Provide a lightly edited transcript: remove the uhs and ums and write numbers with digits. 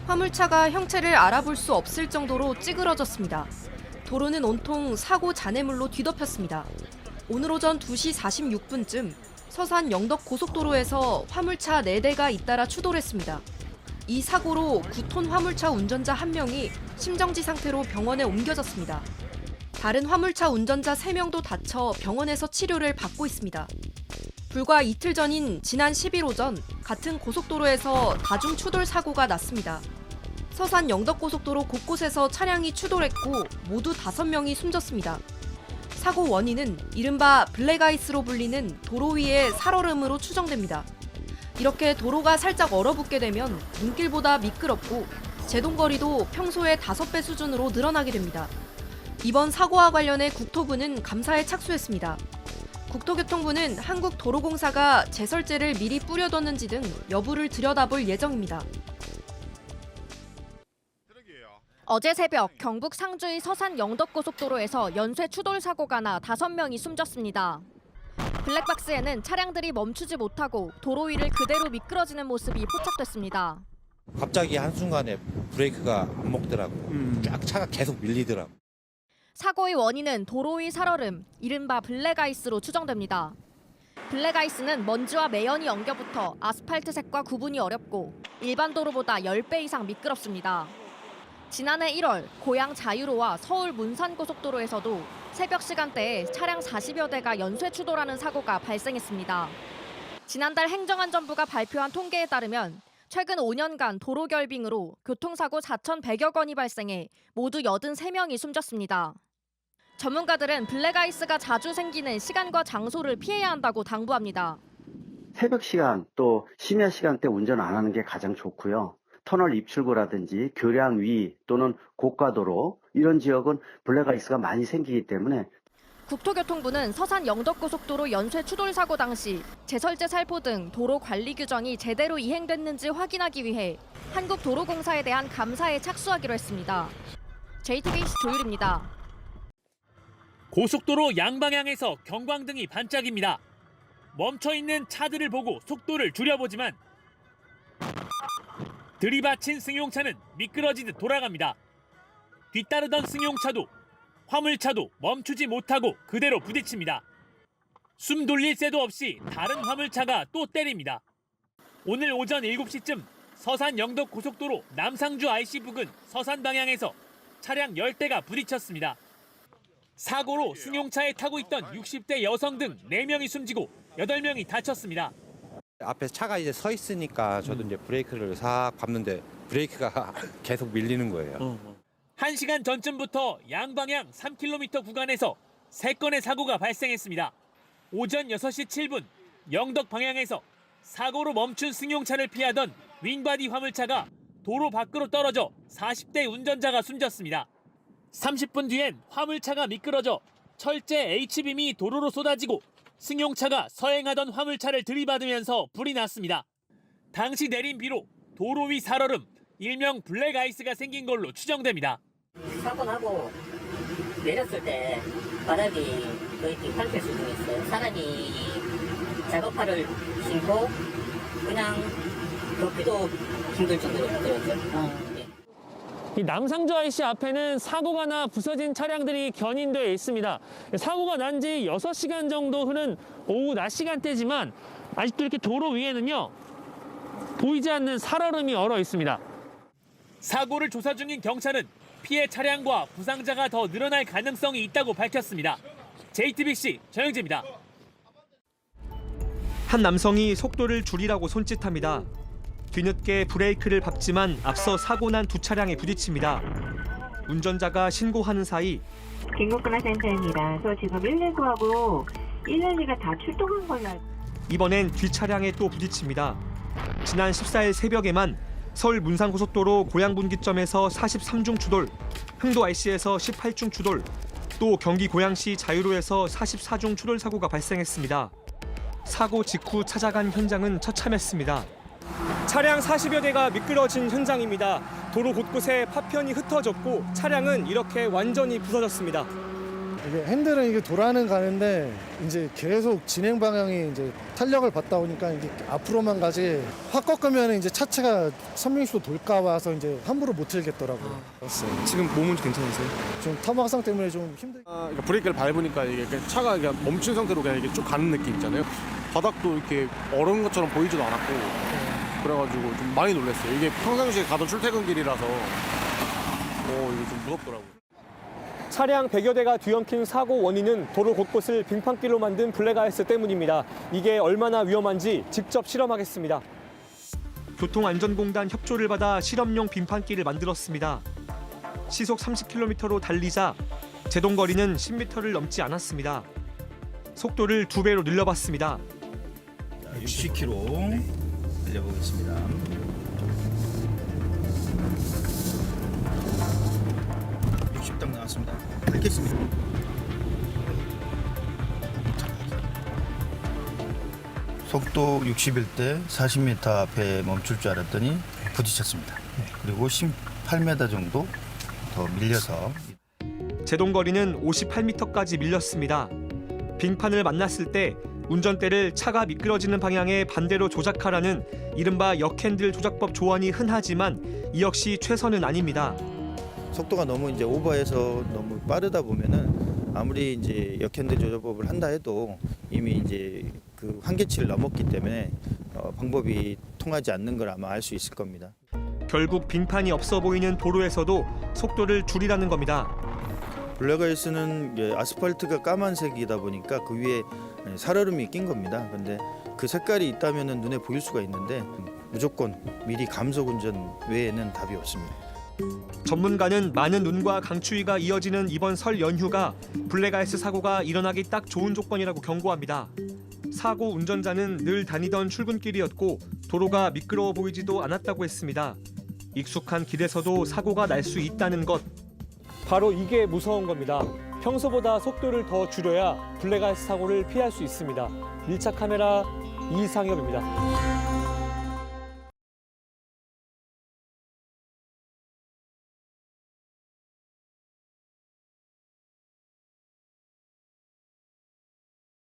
화물차가 형체를 알아볼 수 없을 정도로 찌그러졌습니다. 도로는 온통 사고 잔해물로 뒤덮였습니다. 오늘 오전 2시 46분쯤 서산 영덕 고속도로에서 화물차 4대가 잇따라 추돌했습니다. 이 사고로 9톤 화물차 운전자 1명이 심정지 상태로 병원에 옮겨졌습니다. 다른 화물차 운전자 3명도 다쳐 병원에서 치료를 받고 있습니다. 불과 이틀 전인 지난 10일 오전 같은 고속도로에서 다중 추돌 사고가 났습니다. 서산 영덕고속도로 곳곳에서 차량이 추돌했고 모두 5명이 숨졌습니다. 사고 원인은 이른바 블랙아이스로 불리는 도로 위의 살얼음으로 추정됩니다. 이렇게 도로가 살짝 얼어붙게 되면 눈길보다 미끄럽고 제동거리도 평소의 5배 수준으로 늘어나게 됩니다. 이번 사고와 관련해 국토부는 감사에 착수했습니다. 국토교통부는 한국도로공사가 제설제를 미리 뿌려뒀는지 등 여부를 들여다볼 예정입니다. 어제 새벽 경북 상주의 서산 영덕고속도로에서 연쇄 추돌 사고가 나 5명이 숨졌습니다. 블랙박스에는 차량들이 멈추지 못하고 도로 위를 그대로 미끄러지는 모습이 포착됐습니다. 갑자기 한순간에 브레이크가 안 먹더라고. 쫙 차가 계속 밀리더라고. 사고의 원인은 도로 위 살얼음, 이른바 블랙아이스로 추정됩니다. 블랙아이스는 먼지와 매연이 엉겨붙어 아스팔트색과 구분이 어렵고 일반 도로보다 10배 이상 미끄럽습니다. 지난해 1월 고양 자유로와 서울 문산고속도로에서도 새벽 시간대에 차량 40여 대가 연쇄 추돌하는 사고가 발생했습니다. 지난달 행정안전부가 발표한 통계에 따르면 최근 5년간 도로 결빙으로 교통사고 4,100여 건이 발생해 모두 83명이 숨졌습니다. 전문가들은 블랙아이스가 자주 생기는 시간과 장소를 피해야 한다고 당부합니다. 새벽 시간 또 심야 시간대 운전 안 하는 게 가장 좋고요. 터널 입출구라든지 교량 위 또는 고가도로 이런 지역은 블랙아이스가 많이 생기기 때문에 국토교통부는 서산 영덕고속도로 연쇄 추돌 사고 당시 제설제 살포 등 도로 관리 규정이 제대로 이행됐는지 확인하기 위해 한국도로공사에 대한 감사에 착수하기로 했습니다. JTBC 조율입니다. 고속도로 양방향에서 경광등이 반짝입니다. 멈춰있는 차들을 보고 속도를 줄여보지만 들이받친 승용차는 미끄러지듯 돌아갑니다. 뒤따르던 승용차도 화물차도 멈추지 못하고 그대로 부딪힙니다. 숨 돌릴 새도 없이 다른 화물차가 또 때립니다. 오늘 오전 7시쯤 서산 영덕 고속도로 남상주 IC 부근 서산 방향에서 차량 10대가 부딪혔습니다. 사고로 승용차에 타고 있던 60대 여성 등 4명이 숨지고 8명이 다쳤습니다. 앞에 차가 이제 서 있으니까 저도 이제 브레이크를 싹 밟는데 브레이크가 계속 밀리는 거예요. 1시간 전쯤부터 양방향 3km 구간에서 3건의 사고가 발생했습니다. 오전 6시 7분 영덕 방향에서 사고로 멈춘 승용차를 피하던 윙바디 화물차가 도로 밖으로 떨어져 40대 운전자가 숨졌습니다. 30분 뒤엔 화물차가 미끄러져 철제 H빔이 도로로 쏟아지고 승용차가 서행하던 화물차를 들이받으면서 불이 났습니다. 당시 내린 비로 도로 위 살얼음, 일명 블랙아이스가 생긴 걸로 추정됩니다. 사고 나고 내렸을 때 바닥이 거의 빙판길 수준이었어요. 사람이 작업화를 신고 그냥 걷기도 힘들 정도로 힘들었죠. 이 남상주 IC 앞에는 사고가 나 부서진 차량들이 견인되어 있습니다. 사고가 난 지 6시간 정도 흐른 오후 낮 시간대지만 아직도 이렇게 도로 위에는요 보이지 않는 살얼음이 얼어 있습니다. 사고를 조사 중인 경찰은 피해 차량과 부상자가 더 늘어날 가능성이 있다고 밝혔습니다. JTBC 전영재입니다. 한 남성이 속도를 줄이라고 손짓합니다. 뒤늦게 브레이크를 밟지만 앞서 사고 난 두 차량에 부딪힙니다. 운전자가 신고하는 사이 긴급근화센터입니다. 저 지금 119하고 112가 다 출동한 걸로 알고 이번엔 뒷차량에 또 부딪힙니다. 지난 14일 새벽에만 서울 문산고속도로 고양분기점에서 43중 추돌, 흥도 IC에서 18중 추돌, 또 경기 고양시 자유로에서 44중 추돌 사고가 발생했습니다. 사고 직후 찾아간 현장은 처참했습니다. 차량 40여 대가 미끄러진 현장입니다. 도로 곳곳에 파편이 흩어졌고 차량은 이렇게 완전히 부서졌습니다. 이게 핸들은 이게 돌아는 가는데 이제 계속 진행 방향이 이제 탄력을 받다 보니까 이게 앞으로만 가지 확 꺾으면 이제 차체가 선명수도 돌까 봐서 이제 함부로 못 틀겠더라고요. 지금 몸은 괜찮으세요? 좀 타마 확상 때문에 좀 힘들. 브레이크를 밟으니까 이게 그냥 차가 그냥 멈춘 상태로 그냥 이렇게 쭉 가는 느낌 있잖아요. 바닥도 이렇게 얼은 것처럼 보이지도 않았고 그래가지고 좀 많이 놀랐어요. 이게 평상시에 가던 출퇴근길이라서 이게 좀 무섭더라고요. 차량 100여 대가 뒤엉킨 사고 원인은 도로 곳곳을 빙판길로 만든 블랙아이스 때문입니다. 이게 얼마나 위험한지 직접 실험하겠습니다. 교통안전공단 협조를 받아 실험용 빙판길을 만들었습니다. 시속 30km로 달리자 제동거리는 10m를 넘지 않았습니다. 속도를 2배로 늘려봤습니다. 60km 달려보겠습니다. 60당 나왔습니다. 밟겠습니다. 속도 61대 40m 앞에 멈출 줄 알았더니 부딪혔습니다. 그리고 18m 정도 더 밀려서 제동거리는 58m까지 밀렸습니다. 빙판을 만났을 때 운전대를 차가 미끄러지는 방향에 반대로 조작하라는 이른바 역핸들 조작법 조언이 흔하지만 이 역시 최선은 아닙니다. 속도가 너무 이제 오버해서 너무 빠르다 보면은 아무리 이제 역핸들 조작법을 한다 해도 이미 이제 그 한계치를 넘었기 때문에 방법이 통하지 않는 걸 아마 알 수 있을 겁니다. 결국 빙판이 없어 보이는 도로에서도 속도를 줄이라는 겁니다. 블랙아이스는 아스팔트가 까만색이다 보니까 그 위에 살얼음이 낀 겁니다. 근데 그 색깔이 있다면 눈에 보일 수가 있는데 무조건 미리 감속 운전 외에는 답이 없습니다. 전문가는 많은 눈과 강추위가 이어지는 이번 설 연휴가 블랙아이스 사고가 일어나기 딱 좋은 조건이라고 경고합니다. 사고 운전자는 늘 다니던 출근길이었고 도로가 미끄러워 보이지도 않았다고 했습니다. 익숙한 길에서도 사고가 날 수 있다는 것. 바로 이게 무서운 겁니다. 평소보다 속도를 더 줄여야 블랙아이스 사고를 피할 수 있습니다. 밀착 카메라 이상엽입니다.